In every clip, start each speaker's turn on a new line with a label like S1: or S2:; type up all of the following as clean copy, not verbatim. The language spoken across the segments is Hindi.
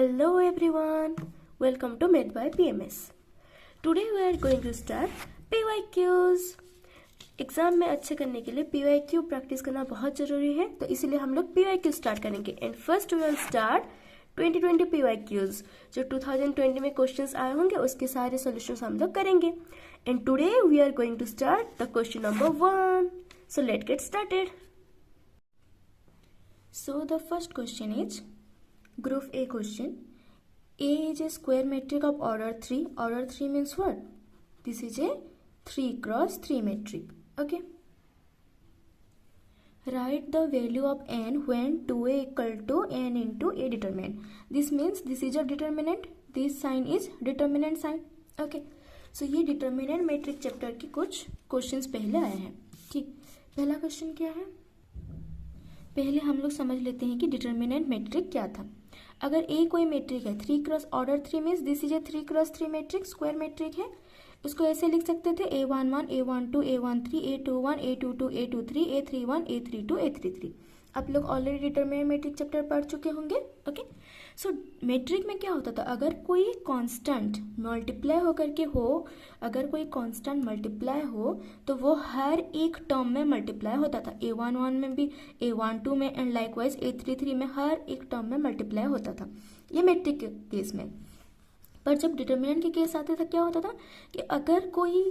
S1: Hello everyone, welcome to Made by PMS. Today we are going to start PYQs. Exam में अच्छे करने के लिए PYQ प्रैक्टिस करना बहुत जरूरी है, तो इसीलिए हम लोग PYQ स्टार्ट करेंगे. And first we will start 2020 PYQs. जो 2020 में क्वेश्चंस आए होंगे उसके सारे सॉल्यूशंस हम लोग करेंगे. And today we are going to start the question number 1. So let get started. So the first question is Group A question. A is a square matrix of order 3. Order 3 means what? This is a 3 cross 3 matrix. Okay. Write the value of n when 2a equal to n into a determinant. This means this is a determinant. This sign is determinant sign. Okay. So ये determinant matrix chapter की कुछ questions पहले आए हैं. ठीक. पहला question क्या है? पहले हम लोग समझ लेते हैं कि डिटर्मिनेंट मैट्रिक क्या था. अगर ए कोई मैट्रिक है 3 cross order 3 means this is a 3 cross 3 matrix square matrix है. उसको ऐसे लिख सकते थे A11 A12 A13 A21 A22 A23 A31 A32 A33. आप लोग ऑलरेडी डिटर्मिनेंट मैट्रिक चैप्टर पढ़ चुके होंगे. ओके. सो मैट्रिक में क्या होता था, अगर कोई कांस्टेंट मल्टीप्लाई होकर के हो, अगर कोई कांस्टेंट मल्टीप्लाई हो तो वो हर एक टर्म में मल्टीप्लाई होता था. A11 में भी, A12 में एंड लाइकवाइज A33 में हर एक टर्म में मल्टीप्लाई होता था. ये मैट्रिक के केस में. पर जब डिटर्मिनेंट के केस आते था क्या होता था कि अगर कोई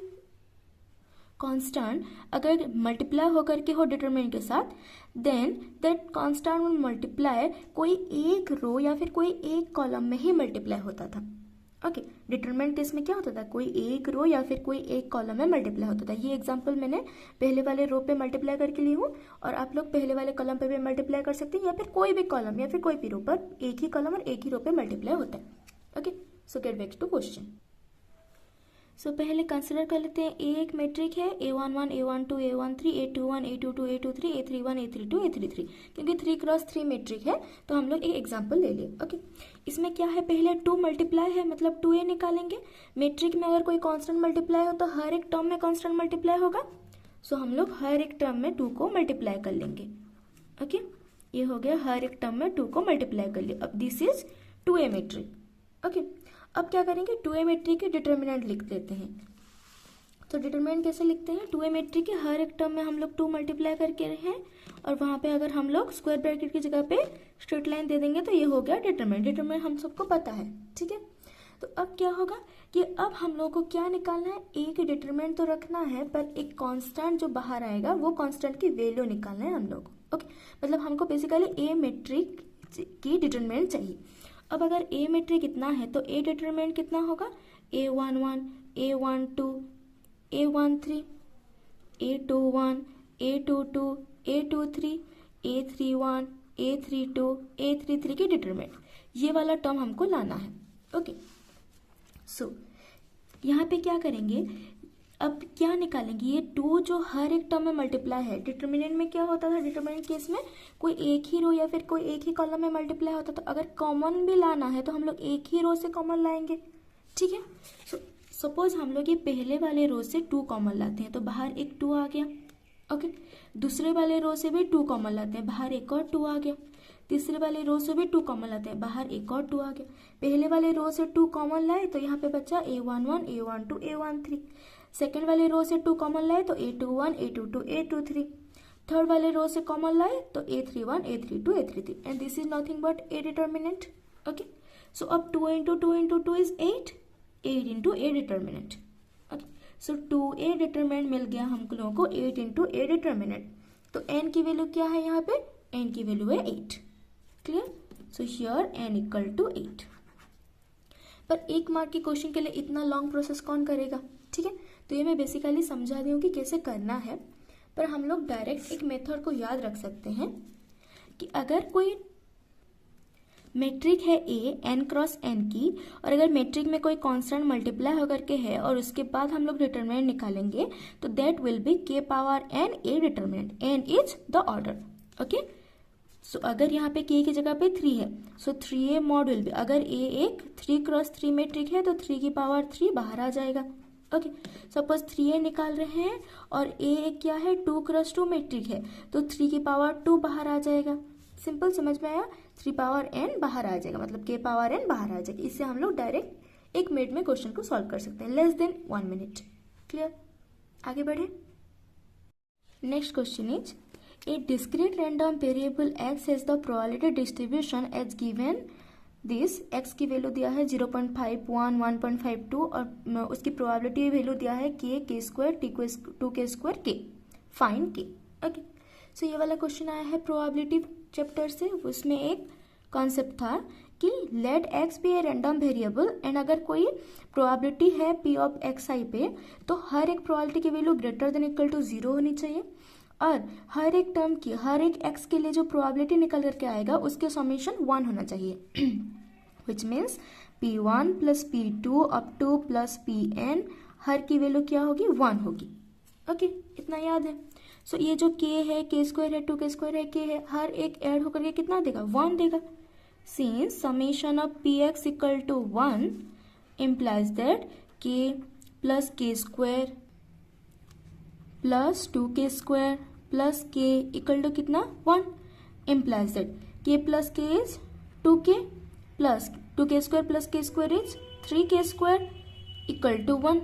S1: कांस्टेंट अगर मल्टीप्लाई होकर के हो डिटरमिनेंट के साथ, then that constant will multiply कोई एक रो या फिर कोई एक कॉलम में ही मल्टीप्लाई होता था. ओके. डिटरमिनेंट केस में क्या होता था, कोई एक रो या फिर कोई एक कॉलम में मल्टीप्लाई होता था. ये एग्जांपल मैंने पहले वाले रो पे मल्टीप्लाई करके ली हूँ और आप लोग पहले वाले कॉलम पे भी मल्टीप्लाई कर सकते हैं, या फिर कोई भी कॉलम या फिर कोई भी रो पर एक ही कॉलम और एक ही रो पे मल्टीप्लाई होता है. Okay. So get back to question. So पहले कंसिडर कर लेते हैं ए एक मैट्रिक है A11 A12 A13 A21 A22 A23 A31 A32 A33. क्योंकि 3 क्रॉस 3 मैट्रिक है तो हम लोग एक एग्जांपल ले लिए. ओके. इसमें क्या है, पहले 2 मल्टीप्लाई है मतलब 2a निकालेंगे. मैट्रिक में अगर कोई कांस्टेंट मल्टीप्लाई हो तो हर एक टर्म में कांस्टेंट मल्टीप्लाई होगा. सो हम लोग हर एक टर्म में 2 को मल्टीप्लाई कर लेंगे. ओके. ये हो गया, हर एक टर्म में 2 को मल्टीप्लाई कर लिया. अब this is 2a matric. Okay. अब क्या करेंगे, 2a मैट्रिक के डिटर्मिनेंट लिख लेते हैं. तो डिटर्मिनेंट कैसे लिखते हैं, 2a मैट्रिक के हर एक टर्म में हम लोग 2 मल्टीप्लाई करके रहे हैं और वहां पे अगर हम लोग स्क्वायर ब्रैकेट की जगह पे स्ट्रेट लाइन दे देंगे तो ये हो गया डिटर्मिनेंट. डिटर्मिनेंट हम सबको पता है. ठीक है. तो अब क्या होगा कि अब हम लोग को क्या निकालना है, ए की डिटर्मिनेंट तो रखना है पर एक कांस्टेंट जो बाहर आएगा वो कांस्टेंट की वैल्यू निकालना है हम लोग. ओके. मतलब हमको बेसिकली ए मैट्रिक की डिटर्मिनेंट चाहिए. अब अगर ए मैट्रिक कितना है तो ए डिटरमिनेंट कितना होगा, A11 A12 A13 A21 A22 A23 A31 A32 A33 की डिटरमिनेंट, ये वाला टर्म हमको लाना है. ओके. सो यहाँ पे क्या करेंगे, अब क्या निकालेंगे, ये 2 जो हर एक टर्म में मल्टीप्लाई है. डिटर्मिनेंट में क्या होता था, डिटर्मिनेंट केस में कोई एक ही रो या फिर कोई एक ही कॉलम में मल्टीप्लाई होता था. अगर कॉमन भी लाना है तो हम लोग एक ही रो से कॉमन लाएंगे. ठीक है. सो सपोज हम लोग ये पहले वाले रो से 2 कॉमन लाते हैं तो बाहर एक 2 आ गया. ओके. दूसरे वाले रो से भी 2 कॉमन लाते हैं, बाहर एक और 2 आ गया. तीसरे वाले रो से भी 2 कॉमन लाते हैं, बाहर एक और 2 आ गया. पहले वाले रो से 2 कॉमन लाए तो यहाँ पे बचा A11 A12 A13. सेकेंड वाले रो से 2 कॉमन लाए तो A21 A22 A23. थर्ड वाले रो से कॉमन लाए तो A31 A32 A33. And this is nothing but a determinant. Okay. So अब 2 into 2 into 2 is 8 into a determinant. Okay. So 2a determinant मिल गया हम लोगों को 8 into a डिटर्मिनेंट. तो n की वैल्यू क्या है, यहाँ पे n की वैल्यू है 8. Clear. So here n equal to 8. पर 1 मार्क के क्वेश्चन के लिए इतना लॉन्ग प्रोसेस कौन करेगा. ठीक है. तो ये मैं बेसिकली समझा दी हूँ कि कैसे करना है, पर हम लोग डायरेक्ट एक मेथड को याद रख सकते हैं कि अगर कोई मैट्रिक है ए n क्रॉस n की, और अगर मैट्रिक में कोई कांस्टेंट मल्टीप्लाई होकर के है और उसके बाद हम लोग डिटर्मिनेंट निकालेंगे तो that will be k power n a determinant. n is the order. Okay. So अगर यहाँ पे k की जगह पे 3 है so 3a mod will be, अगर a एक 3 क्रॉस 3 मैट्रिक है तो 3 की पावर 3 बाहर आ जाएगा. ओके. सपोज 3a निकाल रहे हैं और a क्या है 2 क्रॉस 2 मैट्रिक है तो 3 की पावर 2 बाहर आ जाएगा. सिंपल, समझ में आया. 3 पावर n बाहर आ जाएगा, मतलब k पावर n बाहर आ जाएगी। इससे हम लोग डायरेक्ट 1 मिनट में क्वेश्चन को सॉल्व कर सकते हैं, लेस देन 1 मिनट। क्लियर? आगे बढ़े। Next question is a discrete random variable x has the probability distribution as given this. x की वैल्यू दिया है 0.51, 1.52 और उसकी प्रोबेबिलिटी वैल्यू दिया है k, k square, 2k square, k। Find k। Okay, so ये वाला क्वेश्चन आया है प्रोबेबिलिटी चैप्टर से। उसमें एक कॉन्सेप्ट था कि let x be a random variable and अगर कोई प्रोबेबिलिटी है p ऑफ xi पे, तो हर एक प्रोबेबिलिटी की value greater than equal to 0 होनी चाहिए और हर एक टर्म की, हर एक x के लिए जो प्रोबेबिलिटी निकल करके आएगा उसके समेशन 1 होना चाहिए। Which means p1 plus p2 up two plus pn, हर की वैल्यू क्या होगी? 1 होगी। ओके, इतना याद है। सो ये जो k है, k स्क्वायर है, 2k स्क्वायर है, k है, हर एक ऐड होकर के कितना देगा? 1 देगा। Since summation of px equal to 1 implies that k plus k square plus 2k square plus k equal to कितना? 1 implies that k plus k is 2k plus 2k square plus k square is 3k square equal to 1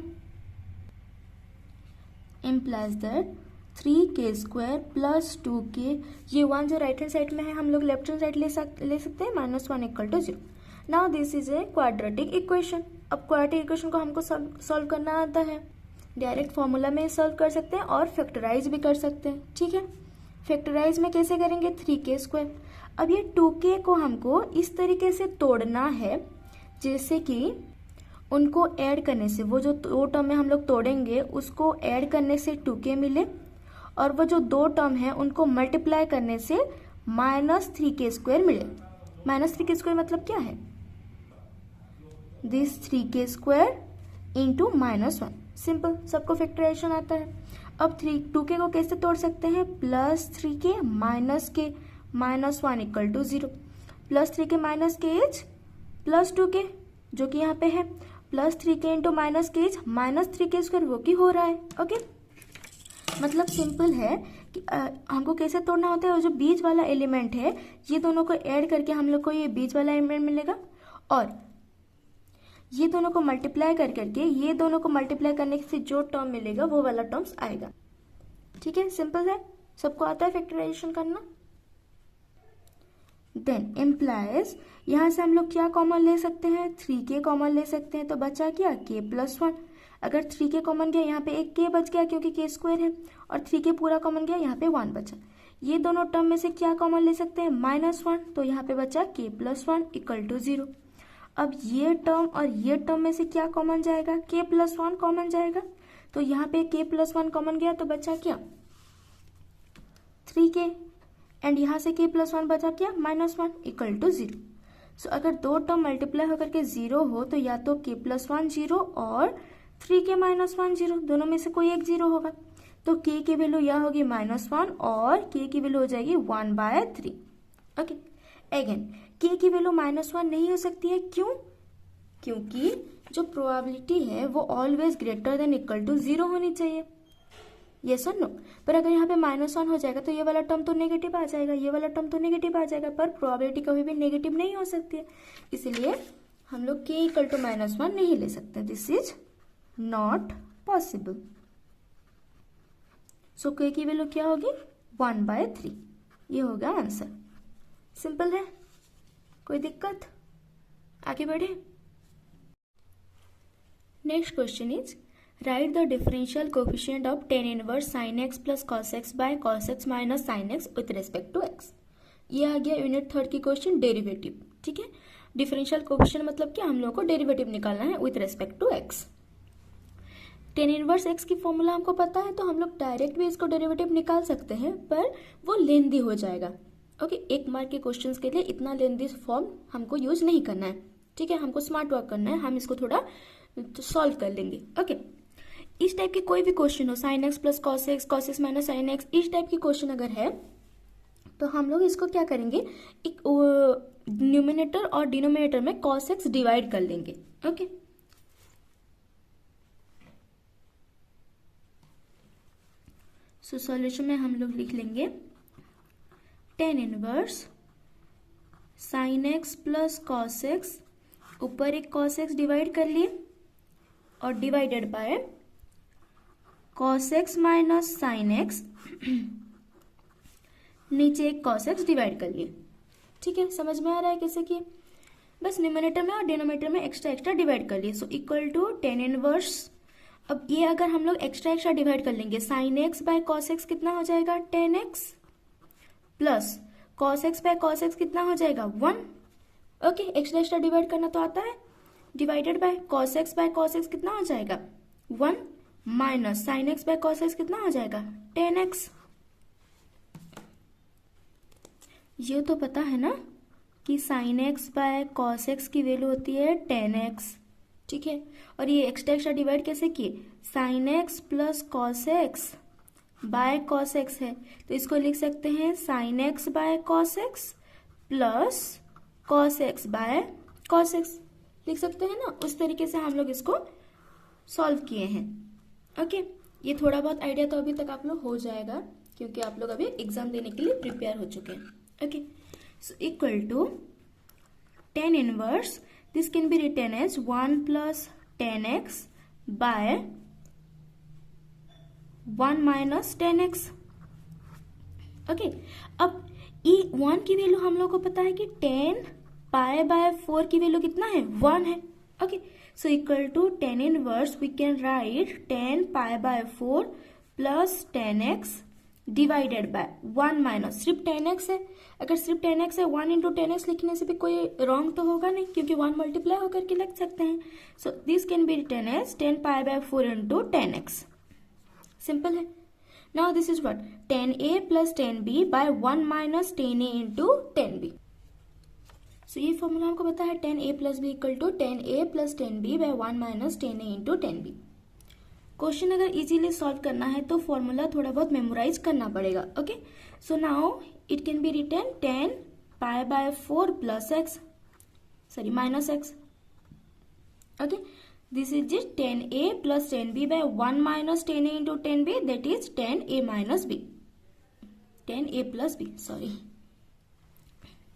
S1: implies that 3k square plus 2k, ये 1 जो राइट हैंड साइड में है हम लोग लेफ्ट हैंड साइड ले सकते हैं, -1 equal to 0। Now this is a quadratic equation. अब क्वाड्रेटिक इक्वेशन को हमको सॉल्व करना आता है, डायरेक्ट फॉर्मूला में सॉल्व कर सकते हैं और फैक्टराइज भी कर सकते हैं। ठीक है, फैक्टराइज में कैसे करेंगे? 3k square. अब ये 2k को हमको इस तरीके से तोड़ना है जैसे कि उनको ऐड करने से, वो जो 2 टर्म में हम लोग तोड़ेंगे उसको ऐड करने से 2k मिले और वो जो 2 टर्म है उनको मल्टीप्लाई करने से -3k स्क्वायर मिले। -3k स्क्वायर मतलब क्या है? This 3k square into -1। Simple, सबको फैक्टराइजेशन आता है। अब 2k को कैसे तोड़ सकते हैं? +3k minus k, -1 equal to 0। +3k minus k is +2k जो कि यहाँ पे है, +3k into -k is -3k square, वो की हो रहा है। ओके, मतलब सिंपल है कि हमको कैसे तोड़ना होता है। और जो बीच वाला एलिमेंट है ये दोनों को ऐड करके हम लोग को ये बीच वाला एलिमेंट मिलेगा और ये दोनों को मल्टीप्लाई करके ये दोनों को मल्टीप्लाई करने से जो टर्म मिलेगा वो वाला टर्म्स आएगा। ठीक है, सिंपल है, सबको आता है फैक्टराइजेशन करना। देन इम्प्लाइज, यहाँ से हम लोग क्या कॉमन ले सकते हैं? 3k कॉमन ले सकते हैं, तो बचा क्या? k plus 1। अगर 3k कॉमन गया यहाँ पे एक k बच गया क्योंकि k स्क्वायर है, और 3k पूरा कॉमन गया यहाँ पे 1 बचा। ये दोनों टर्म में से क्या कॉमन ले सकते हैं? -1, तो यहाँ पे बचा k प्लस 1 इक्वल टू 0। अब ये टर्म और ये टर्म में से क्या कॉमन जाएगा? k प्लस 1 कॉमन जाएगा, तो यहाँ पे k प्लस 1 कॉमन गया तो बचा क्या? 3k एंड यहाँ से k प्लस 1 बचा क्या? -1 इक्वल टू 0। सो अगर 2 टर्म मल्टीप्लाई होकर के 0 हो तो या तो k प्लस 1 0 और 3k माइनस 1 0, दोनों में से कोई एक 0 होगा। तो k की वैल्यू यह होगी -1 और k की वैल्यू हो जाएगी 1/3। ओके, अगेन k की वैल्यू -1 नहीं हो सकती है, क्यों? क्योंकि जो प्रोबेबिलिटी है वो always greater than equal to 0 होनी चाहिए। यस और नो? पर अगर यहाँ पे -1 हो जाएगा तो ये वाला टर्म तो नेगेटिव आ जाएगा, ये वाला टर्म तो नेगेटिव आ जाएगा, पर प्रोबेबिलिटी कभी भी नेगेटिव नहीं हो सकती है, इसलिए हम लोग k इक्वल टू -1 नहीं ले सकते। This is not possible. So k की वैल्यू क्या होगी? 1/3। ये होगा आंसर। सिंपल है, कोई दिक्कत? आगे बढ़े। Next question is write the differential coefficient of tan inverse sin x plus cos x by cos x minus sin x with respect to x। ये आ गया यूनिट 3 की क्वेश्चन, डेरिवेटिव। ठीक है, डिफरेंशियल कोफिशिएंट मतलब क्या? हम लोगों को डेरिवेटिव निकालना है with respect to x। tan inverse x की फॉर्मूला हमको पता है, तो हम लोग डायरेक्ट भी इसको डेरिवेटिव निकाल सकते हैं, पर वो लेंदी हो जाएगा। ओके, 1 मार्क के क्वेश्चंस के लिए इतना लेंदी फॉर्म हमको यूज नहीं करना है। ठीक है, हमको स्मार्ट वर्क करना है, हम इसको थोड़ा सॉल्व कर लेंगे। ओके, इस टाइप की कोई भी क्वेश्चन हो, sin x plus cos x minus sin x, इस टाइप की क्वेश्चन अगर है तो हम लोग इसको क्या करेंगे? एक न्यूमिनेटर और डिनोमिनेटर में cos x डिवाइड कर लेंगे। ओके, सो सॉल्यूशन में हम लोग लिख लेंगे tan inverse sine x plus cos x, ऊपर एक कॉस एक्स डिवाइड कर लिए और divided by cos x minus sine x, नीचे एक कॉस एक्स डिवाइड कर लिए। ठीक है, समझ में आ रहा है कैसे किए? बस न्यूमरेटर में और डिनोमिनेटर में एक्स्ट्रा एक्स्ट्रा डिवाइड कर लिए। So equal to tan inverse. अब ये अगर हम लोग एक्स्ट्रा एक्स्ट्रा डिवाइड कर लेंगे, sine x by cos x कितना हो जाएगा? 10x plus cos x by cos x कितना हो जाएगा? 1। ओके, एक्स्ट्रा एक्स्ट्रा डिवाइड करना तो आता है। Divided by cos x by cos x कितना हो जाएगा? 1 minus sine x by cos x कितना हो जाएगा? 10x। ये तो पता है ना कि sine x by cos x की वैल्यू होती है 10x। ठीक है, और ये एक्स्ट्रा एक्स्ट्रा डिवाइड कैसे किए? Sign x plus cos x by cos x है, तो इसको लिख सकते हैं sine x by cos x plus cos x by cos x, लिख सकते हैं ना। उस तरीके से हम लोग इसको सॉल्व किए हैं। ओके, ये थोड़ा बहुत आइडिया तो अभी तक आप लोग हो जाएगा, क्योंकि आप लोग अभी एग्जाम देने के लिए प्रिपेयर हो चुके हैं। Okay, so equal to tan inverse, this can be written as 1 plus tan x by 1 minus tan x। Okay, अब ये 1 की वैल्यू हम लोग को पता है कि tan पाई बाय 4 की वैल्यू कितना है? 1 है। Okay, so equal to tan inverse we can write tan pi by 4 plus tan x divided by 1 minus, सिर्फ 10x है। अगर सिर्फ 10x है, 1 इंटू 10x लिखने से भी कोई रॉन्ग तो होगा नहीं, क्योंकि 1 मल्टीप्लाई होकर के लिख सकते हैं। So this can be written as 10 pi by 4 into 10x। Simple है। Now this is what? 10a plus 10b by 1 minus 10a into 10b। So ये फॉर्मूला हमको पता है 10a plus b equal to 10a plus 10b by 1 minus 10a into 10b। Question अगर इजीली सॉल्व करना है तो फॉर्मूला थोड़ा बहुत मेमोराइज करना पड़ेगा। Okay, so now it can be written 10 pi by 4 plus x, sorry minus x. Okay, this is it 10a plus 10b by 1 minus 10a into 10b, that is 10a minus b, 10a plus b, sorry.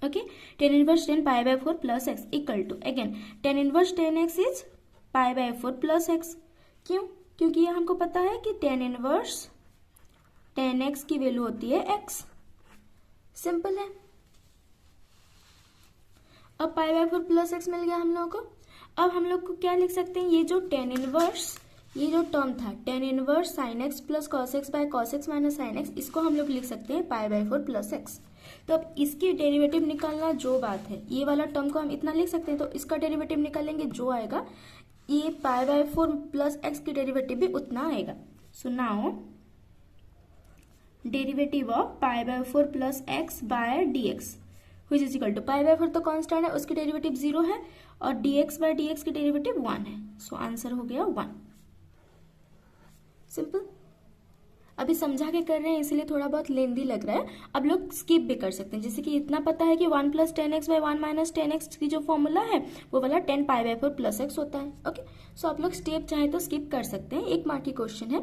S1: Okay, 10 inverse 10 pi by 4 plus x equal to, again 10 inverse 10x is pi by 4 plus x. क्यों? क्योंकि ये हमको पता है कि 10 इनवर्स 10x की वैल्यू होती है x। सिंपल है। अब पाई बाय 4 प्लस एक्स मिल गया हम लोगों को। अब हम लोग को क्या लिख सकते हैं? ये जो 10 इनवर्स, ये जो टर्म था 10 inverse sine x plus cos x by cos x minus sine x, इसको हम लोग लिख सकते हैं पाई बाय 4 प्लस एक्स। तो अब इसकी डेरिवेटिव निकालना जो बात है, ये वाला टर्म को हम इतना लिख सकते हैं, तो इसका डेरिवेटिव निकालेंगे जो आएगा, ये पाई बाय 4 प्लस एक्स की डेरिवेटिव भी उतना आएगा। So now derivative of pi by 4 plus x by dx which is equal to, pi by 4 तो कांस्टेंट है, उसकी डेरिवेटिव 0 है, और dx बाय dx की डेरिवेटिव 1 है। सो आंसर हो गया 1। सिंपल। अभी समझा के कर रहे हैं इसलिए थोड़ा बहुत लेंदी लग रहा है, अब लोग स्किप भी कर सकते हैं। जैसे कि इतना पता है कि 1 plus 10x bye 1 minus 10x की जो फॉर्मूला है वो वाला 10 पाई बाय 4 प्लस एक्स होता है। ओके, सो आप लोग स्टेप चाहे तो स्किप कर सकते हैं, 1 मार्क की क्वेश्चन है।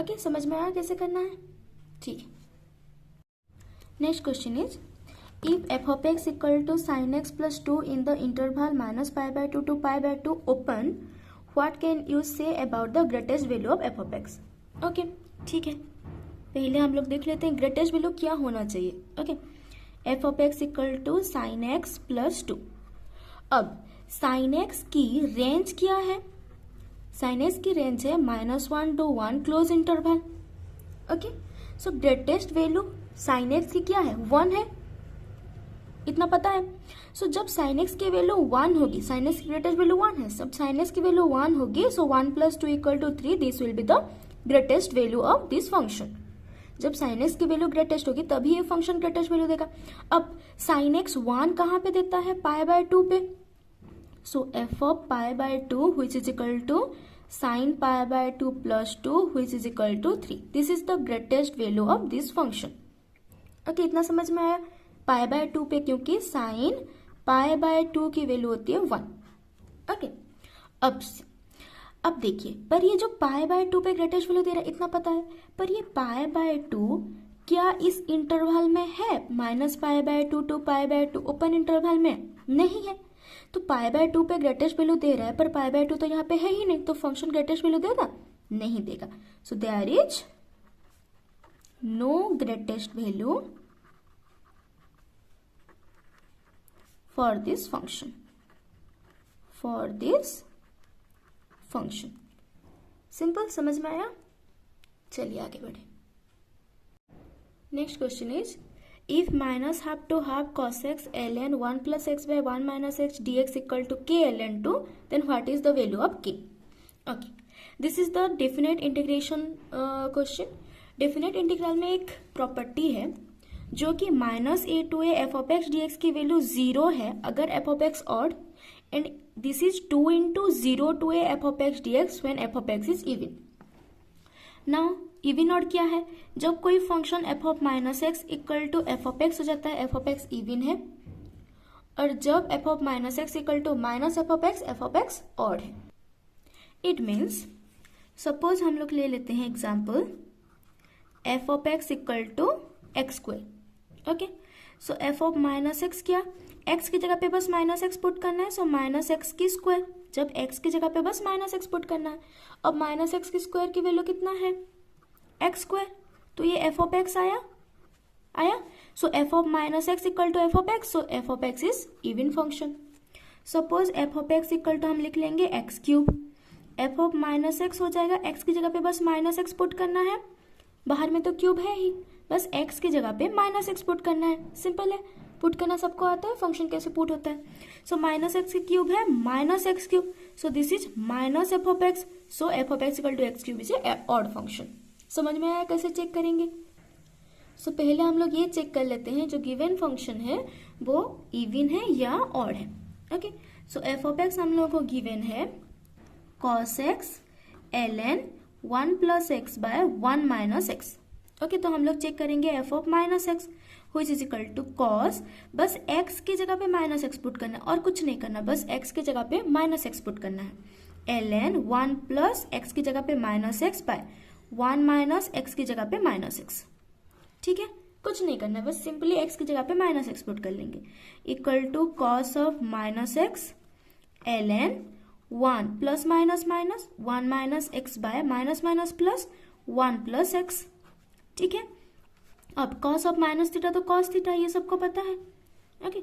S1: ओके, समझ में आया कैसे करना है? ठीक है। Next question is, if f of x equal to sine x plus 2 in the interval minus pi by 2 to pi by 2 open, what can you say about the greatest value of f of x? Okay, ठीक है, पहले हम लोग देख लेते हैं ग्रेटेस्ट वैल्यू क्या होना चाहिए। Okay, f of x equal to sine x plus 2। अब साइन एक्स की रेंज क्या है? साइन एक्स की रेंज है -1 to 1 close interval. Okay, so greatest value sign x की क्या है? 1 है, इतना पता है। सो जब साइन एक्स की वैल्यू 1 होगी, साइन एक्स की ग्रेटेस्ट वैल्यू 1 है, सब साइन एक्स की वैल्यू 1 होगी, so 1 plus 2 equal to 3, this will be the greatest value of this function. जब साइन एक्स की वैल्यू ग्रेटेस्ट होगी तभी ये फंक्शन ग्रेटेस्ट वैल्यू देगा। अब साइन एक्स 1 कहाँ पे देता है? पाई बाय 2 पे। So f of pi by 2 which is equal to sine pi by 2 plus 2 which is equal to 3, this is the greatest value of this function. Okay, इतना समझ में आया? पाई बाय 2 पे, क्योंकि साइन पाई बाय 2 की वैल्यू होती है 1। ओके, अब देखिए, पर ये जो पाई बाय 2 पे ग्रेटेस्ट वैल्यू दे रहा है इतना पता है, पर ये पाई बाय 2 क्या इस इंटरवल में है -π/2 to π/2 ओपन इंटरवल में? नहीं है। तो π/2 पे ग्रेटेस्ट वैल्यू दे रहा है, पर π/2 तो यहाँ पे है ही नहीं, तो फंक्शन ग्रेटेस्ट वैल्यू देगा? नहीं देगा। So there is no greatest value for this function, simple, समझ में आया? चलिए आगे बढ़े। Next question is if -half to half cos x ln 1 plus x by 1 minus x dx equal to k ln 2, then what is the value of k? Okay, this is the definite integration question. definite integral में एक प्रॉपर्टी है जो कि -a to a f of x dx की वैल्यू 0 है अगर f of x odd, and this is 2 into 0 to a f of x dx when f of x is even. Now even odd क्या है? जब कोई function f of -x equal to f of x हो जाता है, f ऑफ x इवन है, और जब f of -x equal to -f of x odd है. इट मीन्स सपोज हम लोग ले लेते हैं example f of x equal to x square. Okay, so f of -x क्या? x की जगह पे बस -x पुट करना है, सो -x की स्क्वायर. जब x की जगह पे बस -x पुट करना है, अब -x की स्क्वायर की वैल्यू कितना है? X square. तो ये f ऑफ x आया. So f of -x equal to f of x, so f of x is even function. Suppose f of x equal to हम लिख लेंगे x cube. f of -x हो जाएगा, x की जगह पे बस -x पुट करना है, बाहर में तो क्यूब है ही, बस x की जगह पे -x पुट करना है. सिंपल है, पुट करना सबको आता है, फंक्शन कैसे पुट होता है. सो -x की क्यूब है -x cube, so this is -f of x, so f of x equal to x cube is a odd function. समझ में आया कैसे चेक करेंगे? सो पहले हम लोग ये चेक कर लेते हैं जो गिवन फंक्शन है वो इवन है या ऑड है. Okay, so f of x हम लोगों को गिवन है cos x ln 1 plus x by 1 minus x. Okay, तो हम लोग चेक करेंगे f of -x which is equal to cos, बस x की जगह पे -x पुट करना है और कुछ नहीं करना, बस x की जगह पे -x पुट करना है. ln 1 plus x की जगह पे -x by 1 माइनस एक्स की जगह पे -x. ठीक है, कुछ नहीं करना है, बस सिंपली x की जगह पे -x पुट कर लेंगे. Equal to cos of -x ln 1 plus minus 1 minus x by minus plus 1 plus x. ठीक है, अब कॉस ऑफ -θ तो cos θ, ये सबको पता है. Okay,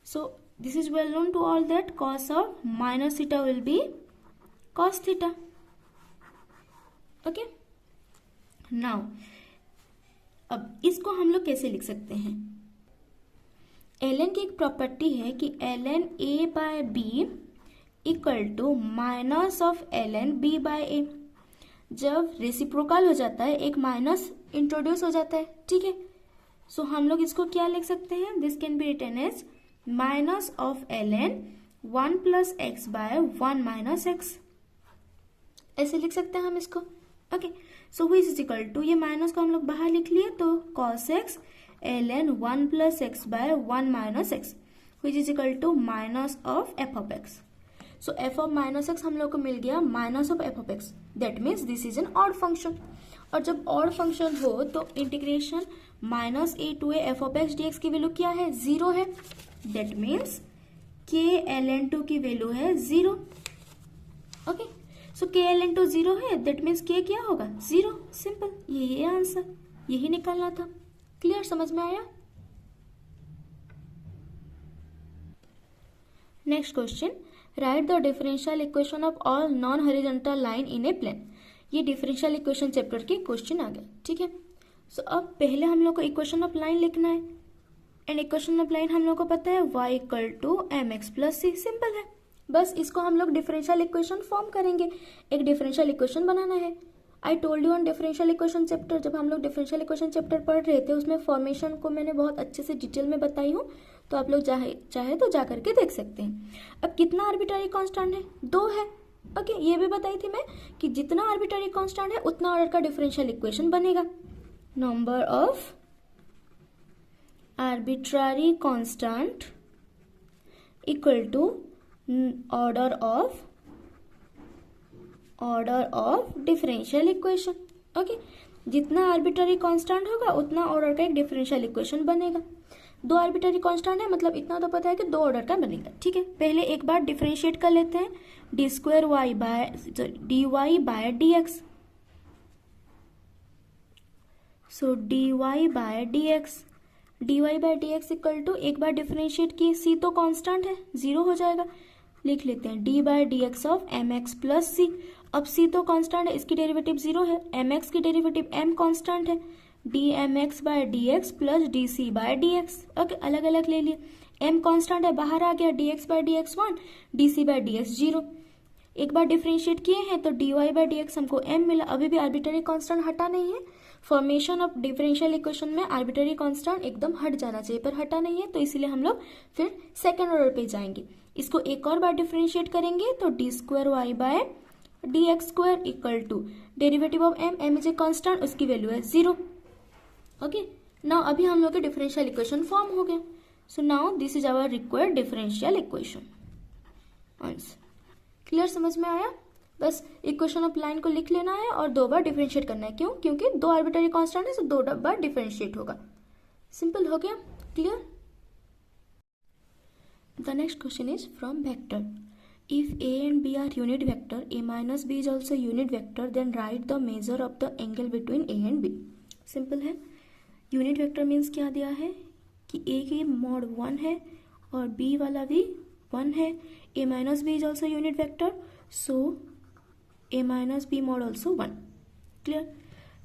S1: so this is well known to all that cos of -θ will be cos θ. Okay, now अब इसको हम लोग कैसे लिख सकते हैं? ln की एक प्रॉपर्टी है कि ln a by b equal to minus of ln b by a. जब रेसिप्रोकल हो जाता है एक माइनस इंट्रोड्यूस हो जाता है. ठीक है, सो हम लोग इसको क्या लिख सकते हैं? This can be written as minus of ln 1 plus x by 1 minus x. ऐसे लिख सकते हैं हम इसको. Okay, so which is equal to, ये माइनस को हम लोग बाहर लिख लिए तो cos x ln 1 plus x by 1 minus x which is equal to minus of f of x. So f of -x हम लोग को मिल गया minus of f of x. That means this is an odd function. और जब ऑड फंक्शन हो तो integration -a to a f of x dx की वैल्यू क्या है? 0 है. दैट मीन्स k ln 2 की वैल्यू है 0. ओके, सो k ln 2 0 है, दैट मीन्स k क्या होगा? 0. सिंपल, यही आंसर, यही निकालना था. क्लियर, समझ में आया? Next question, write the differential equation of all non horizontal line in a plane. ये डिफरेंशियल इक्वेशन चैप्टर की क्वेश्चन आ गया. ठीक है, सो अब पहले हम लोग को इक्वेशन ऑफ लाइन लिखना है. एंड इक्वेशन ऑफ लाइन हम लोग को पता है y equal to mx plus c. Simple है, बस इसको हम लोग डिफरेंशियल इक्वेशन फॉर्म करेंगे. एक डिफरेंशियल इक्वेशन बनाना है. I told you on differential equation chapter, जब हम लोग डिफरेंशियल इक्वेशन चैप्टर पढ़ रहे थे उसमें फॉर्मेशन को मैंने बहुत अच्छे से डिटेल में बताई हूँ, तो आप लोग चाहे तो जा करके देख सकते हैं. अब कितना आर्बिट्ररी कांस्टेंट है? 2 है. ओके, ये भी बताई थी मैं कि जितना आर्बिट्ररी कांस्टेंट है उतना ऑर्डर का डिफरेंशियल इक्वेशन बनेगा. Number of arbitrary constant equal to order of differential equation. Okay, जितना आर्बिट्ररी कांस्टेंट होगा उतना ऑर्डर का एक डिफरेंशियल इक्वेशन बनेगा। 2 आर्बिट्ररी कांस्टेंट है, मतलब इतना तो पता है कि 2 ऑर्डर का बनेगा। ठीक है, पहले एक बार डिफरेंशिएट कर लेते हैं, dy by dx। So dy by dx equal to, एक बार डिफरेंशिएट किए, c तो कांस्टेंट है, 0 हो जाएगा। लिख लेते हैं d by dx of mx plus c। अब c तो कांस्टेंट है, इसकी डेरिवेटिव 0 है, mx की डेरिवेटिव m कांस्टेंट है, dmx by dx plus dc by dx। Okay, अलग अलग ले लिए, m कांस्टेंट है, बाहर आ गया, dx by dx 1, dc by dx 0। एक बार डिफरेंशिएट किए हैं तो dy बाय dx हमको m मिला। अभी भी आर्बिट्ररी कांस्टेंट हटा नहीं है, फॉर्मेशन ऑफ डिफरेंशियल इक्वेशन में आर्बिट्ररी कांस्टेंट एकदम हट जाना चाहिए, पर हटा नहीं है, तो इसीलिए हम लोग फिर सेकेंड ऑर्डर पे जाएंगे। इसको एक और बार डिफरेंशिएट करेंगे तो d2y by dx² equal to derivative of m is a constant, उसकी वैल्यू है 0। ओके, नाउ अभी हम लोग के डिफरेंशियल इक्वेशन फॉर्म हो गया। So now this is our required differential equation. Answer clear, समझ में आया? बस इक्वेशन ऑफ लाइन को लिख लेना है और 2 बार डिफरेंशिएट करना है। क्यों? क्योंकि 2 आर्बिट्ररी कांस्टेंट है, तो 2 बार डिफरेंशिएट होगा। सिंपल हो गया, clear? The next question is from vector. If a and b are unit vector, a minus b is also unit vector, then write the measure of the angle between a and b. Simple है। यूनिट वेक्टर मीन्स क्या दिया है कि a की मॉड 1 है और b वाला भी 1 है। a minus b is also unit vector, so a minus b mod also 1. Clear?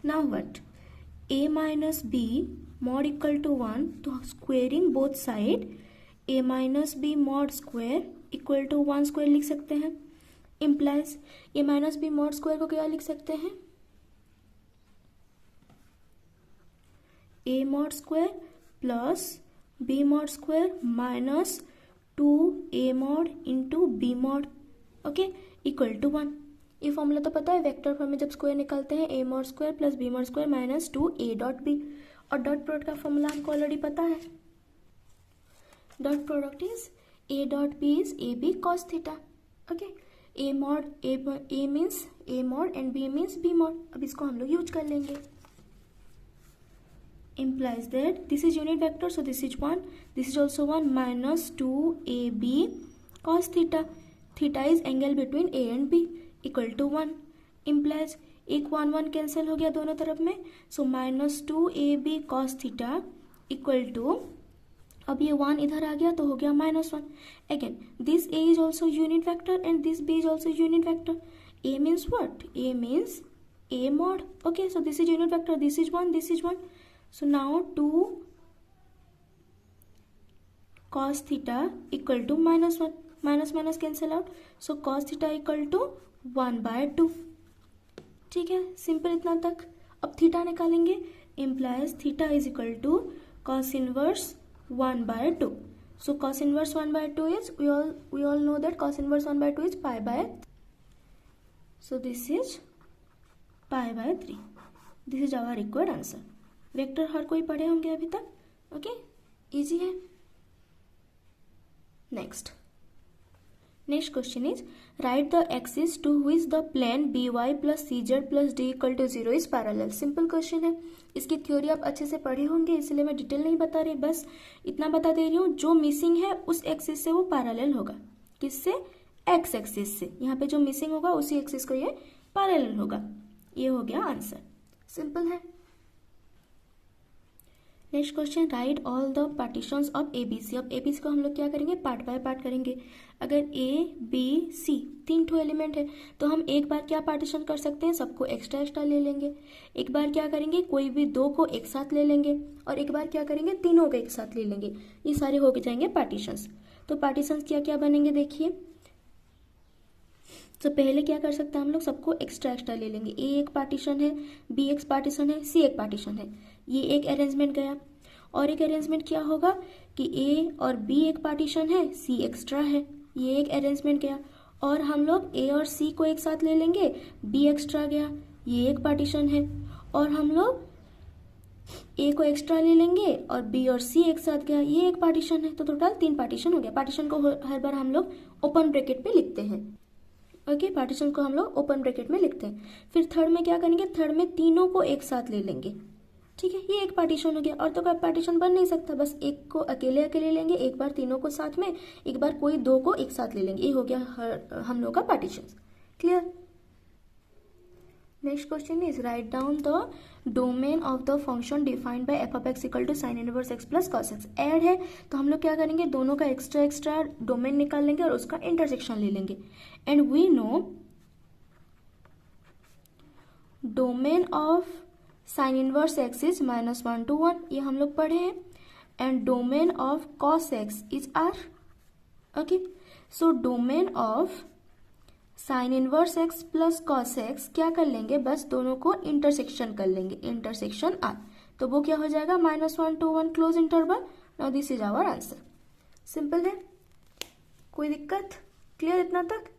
S1: Now what? a minus b mod equal to 1, तो squaring both side a minus B mod square equal to 1 square लिख सकते हैं। Implies a minus B mod square को क्या लिख सकते हैं? a mod square plus b mod square minus 2a mod into b mod, okay, equal to 1। ये फॉर्मूला तो पता है, वेक्टर फॉर्म में जब स्क्वायर निकालते हैं a mod square plus b mod square minus 2a dot b, और डॉट प्रोडक्ट का फॉर्मूला हमको ऑलरेडी पता है। Dot product is a dot b is ab cos theta. Okay, a mod a means a mod and b means b mod. अब इसको हम लोग यूज कर लेंगे। Implies that this is unit vector, so this is 1, this is also 1, minus 2ab cos theta. Theta is angle between a and b equal to 1. Implies एक 1 1 कैंसिल हो गया दोनों तरफ में, so minus 2ab cos theta equal to, अब ये 1 इधर आ गया तो हो गया -1। Again this a is also unit vector and this b is also unit vector. a means what? a means a mod। Okay, so this is unit vector, this is 1, this is 1। So now 2 cos theta equal to -1, minus minus cancel out, so cos theta equal to 1/2। ठीक है, सिंपल इतना तक। अब थीटा निकालेंगे, implies theta is equal to cos inverse 1/2. So cos inverse 1/2 is, we all know that cos inverse 1/2 is pi by, so this is pi by 3. This is our required answer. Vector हर कोई पढ़े होंगे अभी तक, ओके, इजी है। Next question is write the axis to which the plane by plus cz plus d equal to 0 is parallel. Simple question है, इसकी थ्योरी आप अच्छे से पढ़े होंगे, इसलिए मैं डिटेल नहीं बता रही, बस इतना बता दे रही हूँ, जो मिसिंग है उस एक्सिस से वो पैरेलल होगा। किससे? एक्स एक्सिस से। यहाँ पे जो मिसिंग होगा उसी एक्सिस को ये पैरेलल होगा। ये हो गया आंसर, सिंपल है। Next question, right all the partitions of ABC। अब ABC को हम लोग क्या करेंगे? पार्ट बाय पार्ट करेंगे। अगर ABC 3 एलिमेंट है तो हम एक बार क्या पार्टीशन कर सकते हैं? सबको एक्स्ट्रा ले लेंगे। एक बार क्या करेंगे? कोई भी 2 को एक साथ ले लेंगे, और एक बार क्या करेंगे? 3 को एक साथ ले लेंगे। ये सारे हो जाएंगे पार्टीशंस। तो पार्टीशंस क्या क्या बनेंगे देखिए। तो पहले क्या कर सकते हैं हम लोग? सबको एक्स्ट्रा ले लेंगे। A एक पार्टीशन है, B एक पार्टीशन है, C एक पार्टीशन है। ये एक अरेंजमेंट गया। और एक अरेंजमेंट क्या होगा कि A और B एक पार्टीशन है, C एक्स्ट्रा है। ये एक अरेंजमेंट गया। और हम लोग A और C को एक साथ ले लेंगे, B एक्स्ट्रा गया, ये एक पार्टीशन है। और हम लोग A को एक्स्ट्रा ले लेंगे और B और C एक साथ गया, ये एक पार्टीशन है। तो टोटल 3 पार्टीशन हो गया। पार्टीशन को हर बार हम लोग ओपन ब्रैकेट पे लिखते हैं। ओके, पार्टीशन को हम लोग ओपन ब्रैकेट में लिखते हैं। फिर थर्ड में क्या करेंगे, थर्ड में तीनों को एक साथ ले लेंगे, ठीक है, ये एक पार्टीशन हो गया। और तो कोई पार्टीशन बन नहीं सकता, बस एक को अकेले अकेले लेंगे, एक बार तीनों को साथ में, एक बार कोई दो को एक साथ ले लेंगे, ये हो गया हम लोग का partition. Clear. Next question is write down the domain of the function defined by F of x equal to sine inverse X plus cos X. Add है तो हम लोग क्या करेंगे, दोनों का एक्स्ट्रा एक्स्ट्रा डोमेन निकाल लेंगे और उसका इंटरसेक्शन ले लेंगे। And we know domain of sine inverse X is -1 to 1, ये हम लोग पढ़े हैं। And domain of cos X is R. Okay, so domain of sine inverse X plus cos X क्या कर लेंगे, बस दोनों को इंटरसेक्शन कर लेंगे, इंटरसेक्शन आर, तो वो क्या हो जाएगा, -1 to 1 close interval. Now this is our answer. Simple है, कोई दिक्कत? क्लियर इतना तक?